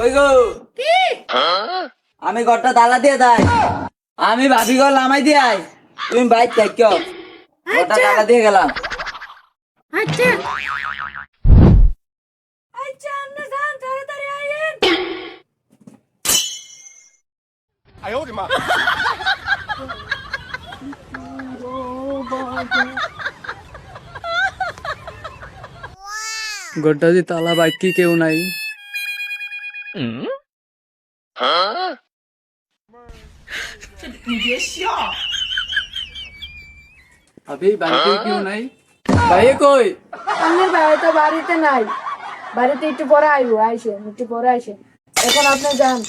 ওই গো কি আমি ঘরটা তালা দিয়ে দেয় আমি ভাবি ঘর লামাই দিয়ে আই তুমি বাইক থাকো ঘরটা তালা দিয়ে গেলাম আচ্ছা আচ্ছা আপনি যান তাড়াতাড়ি আইয়েন। ঘরটা যে তালা বাইক কি কেউ নাই আবি বাড়িতে কেউ নাই ভাই কই আপনার ভাই তো বাড়িতে নাই, বাড়িতে একটু পরে আইবো, আইসেন একটু পরে আইসেন, এখন আপনি যান।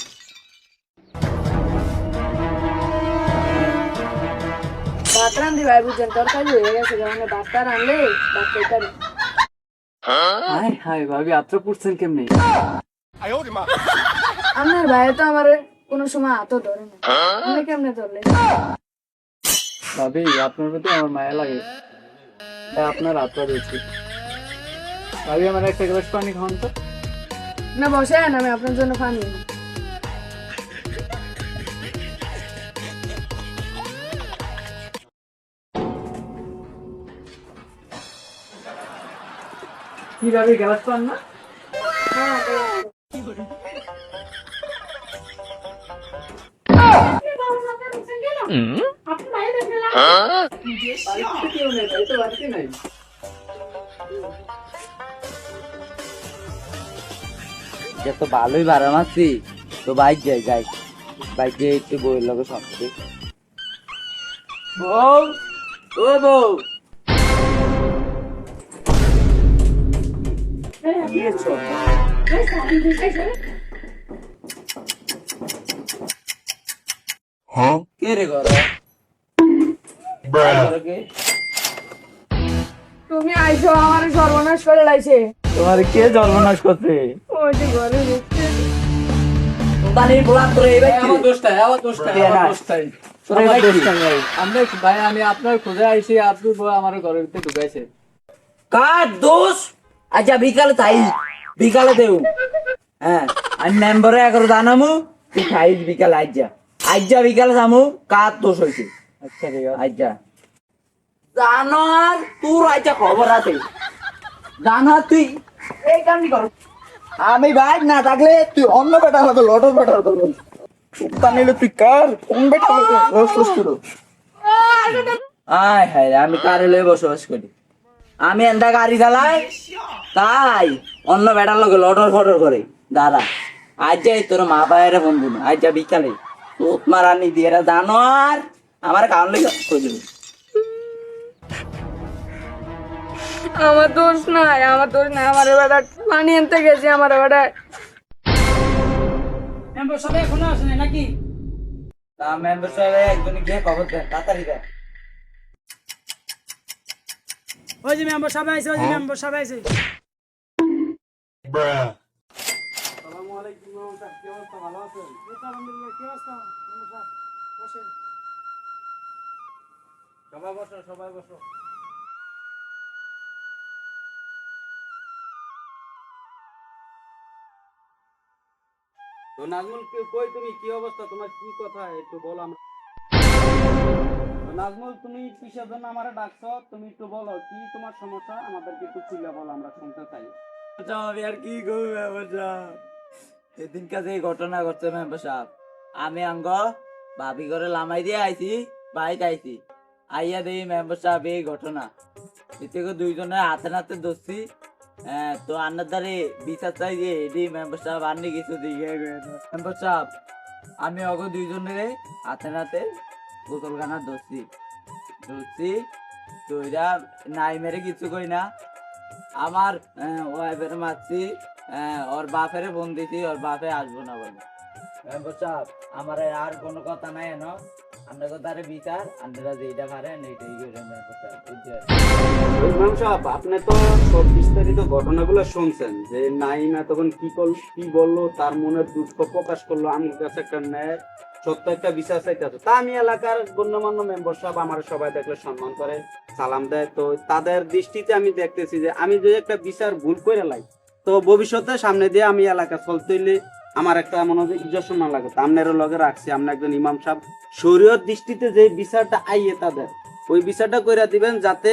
ভাত রান্ধি ভাই, বুঝছেন তরকারি হয়ে গেছে, মানে ভাতটা রানলে ভাত তরকারি। হাই হাই ভাবি আত্র পড়ছেন কেমনি আপনার ভাই তো আমার কোনো সময় হাতও ধরে না, আপনি কেমনে ধরলেন? ভাবি আপনার প্রতি আমার মায়া লাগে তাই আপনার আত্র দিয়েছি ভাবি আমার একটা গ্লাস পানি খাওয়ান তো না বসেন, আমি আপনার জন্য পানি আনি। কি ভাবি গ্লাস পান না হ্যাঁ বাড়িতে কেউ নেই তাই তো বাড়িতে নাই যে তো ভালোই বাড়া মারছি তো বাইক যাই বাইক দিয়ে একটু বইয়ের লগে সবচেয়ে বউ ও বউ কে রে ঘর তুমি আইসো আমার সর্বনাশ করে লাইছে, তোমার কে জন্মনাশ করছে ওই যে ঘরে ঢুকছে। তানির গোলাপ করে এই বাইক আমার দোষটাই আমার দোষটাই আমার দোষটাই তোর এই আমার বাইক দোষটাই ভাই আমরা ভাই আমি আপনার খোঁজে আইছি আপনি বউ আমার ঘরের ভিতরে ঢুকাইছে কার দোষ আচ্ছা বিকালে তাই বিকালে দেও হ্যাঁ আমি মেম্বারে এগারো জানামু তুই খাইস বিকালে আজ্জা বিকালে যামু কার দোষ হয়েছে আচ্ছা ঠিক আছে আজ্জা জানার তোর আজ্জা খবর আছে জানা তুই এই কামনি কর আমি বাইক না থাকলে তুই অন্য বেটা হতো লটর বেটার করবো উত্তা নিলে তুই কার কোন বেটা হতো আয় হায় রে, আমি কারে লয়ে বসবাস করি আমি এন্ডা গাড়ি চালাই তাই অন্য বেটার লোকে লটর ফটর করে দাদা আজ যাই তোর মা বাবারে ফোন দিন আজ যা বিকালে তোত মারানি দিয়ে জানো আর আমার কারণ লেগে কই দিবি আমার দোষ নাই, আমার দোষ নাই, আমার বেটা পানি আনতে গেছে, আমার বেটা সবাই এখনো আসে নাই নাকি তা মেম্বার সাহেব একজন গিয়ে খবর দেন তাড়াতাড়ি দেন ওই যে মেম্বার সবাই আইছে ওই যে মেম্বার সবাই আইছে আসসালামু আলাইকুম মেম্বার সাহেব কি অবস্থা ভালো আছেন আলহামদুলিল্লাহ কি অবস্থা মেম্বার সাহেব বসেন সবাই বসো তো নাজমুল কই তুমি কি অবস্থা তোমার কি কথা একটু বলো আমরা তো নাজমুল তুমি কিসের জন্য আমারে ডাকছো তুমি একটু বলো কি তোমার সমস্যা আমাদেরকে একটু খুলে বলো আমরা শুনতে চাই আচ্ছা আমি আর কি করবো মেম্বার সাহেব সেদিন কাছে এই ঘটনা ঘটছে মেম্বার সাহেব আমি আঙ্গ ভাবি করে লামাই দিয়ে আইছি বাইক আইছি আইয়া দেই মেম্বার সাহেব এই ঘটনা এতে দুইজনে হাতে নাতে ধরছি তো আন্নার দ্বারে বিচার চাই যে এটি মেম্বার সাহেব আননি কিছু দিকে মেম্বার সাহেব আমি অগ দুইজনের হাতে নাতে বোতলখানা ধরছি তো এরা নাই মেরে কিছু কই না আমার ওয়াইফের মারছি ওর বাপের ফোন দিছি ওর বাপে আসবো না বলে মেম্বার সাহেব আমার আর কোনো কথা নাই এনো আমরা কথারে বিচার আপনারা যেটা পারেন এইটাই করেন মেম্বার সাহেব বুঝছেন ইমাম সাহেব আপনি তো সব বিস্তারিত ঘটনাগুলো শুনছেন যে নাইম তখন কি বললো তার মনের দুঃখ প্রকাশ করলো আমার কাছে একটা ন্যায় সত্য একটা বিচার চাইতেছে তা আমি এলাকার গণ্যমান্য মেম্বার সাহেব আমার সবাই দেখলে সম্মান করে সালাম দেয় তো তাদের দৃষ্টিতে আমি দেখতেছি যে আমি যদি একটা বিচার ভুল করে লাই তো ভবিষ্যতে সামনে দিয়ে আমি এলাকা চলতে হইলে আমার একটা মনে হয় ইজ্জত সম্মান লাগে আপনারও লগে রাখছি, আপনি একজন ইমাম সাহেব, শরীয়ত দৃষ্টিতে যে বিচারটা আইয়ে তাদের ওই বিচারটা কইরা দিবেন, যাতে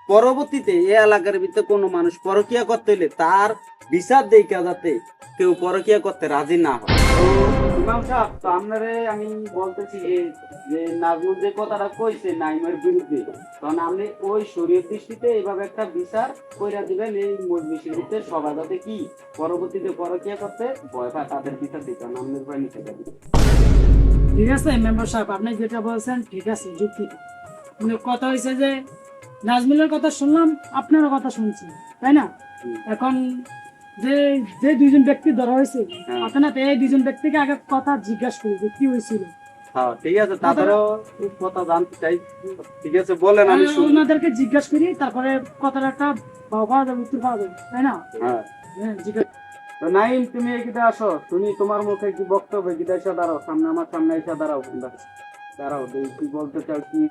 পরবর্তীতে এই এলাকার ভিতরে কোনো মানুষ পরকিয়া করতে হইলে তার বিচার দেখা যাতে কেউ পরকিয়া করতে রাজি না হয়। তো ইমাম সাহেব, তো আপনারে আমি বলতেছি যে নাজমুল যে কথাটা কইছে নাইমের বিরুদ্ধে, কারণ আপনি ওই শরীয়ত দৃষ্টিতে এইভাবে একটা বিচার কইরা দিবেন এই মজলিসের ভিতরে সবাই যাতে কি পরবর্তীতে পরকিয়া করতে ভয় পায় তাদের বিচার দিতে আপনার ভয় নিতে পারি। ঠিক আছে মেম্বার সাহেব, আপনি যেটা বলছেন ঠিক আছে, যুক্তি। কিন্তু কথা হয়েছে যে নাজমুলের কথা শুনলাম, আপনারও কথা শুনছি, তাই না? এখন যে যে দুইজন ব্যক্তি ধরা হয়েছে, হ্যাঁ। আপনার এই দুইজন ব্যক্তিকে আগে কথা জিজ্ঞাসা করি যে কি হয়েছিল। হ্যাঁ ঠিক আছে, তারপরেও কথা জানতে চাই। ঠিক আছে বলেন, আমি শুনি। ওনাদেরকে জিজ্ঞাসা করি, তারপরে কথার একটা ভাব পাওয়া যাবে, উত্তর পাওয়া যাবে, তাই না? হ্যাঁ হ্যাঁ, জিজ্ঞাসা। তো নাইম, তুমি এদিকে আসো, শুনি তোমার মুখে কি বক্তব্য, এদিকে এসে দাঁড়াও, সামনে আমার সামনে এসে দাঁড়াও, দাঁড়াও, দেখি কি বলতে চাও কি।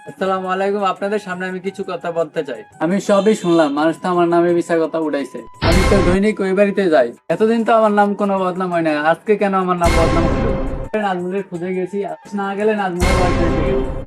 আসসালামু আলাইকুম। আপনাদের সামনে আমি কিছু কথা বলতে চাই। আমি সবই শুনলাম, মানুষ তো আমার নামে মিথ্যা কথা উড়াইছে। আমি তো দৈনিক ওই বাড়িতে যাই, এতদিন তো আমার নাম কোনো বদনাম হয় না, আজকে কেন আমার নাম বদনাম হলো? নাজমুলের খুঁজে গেছি, না গেলে নাজমুলের বাড়িতে গেছি।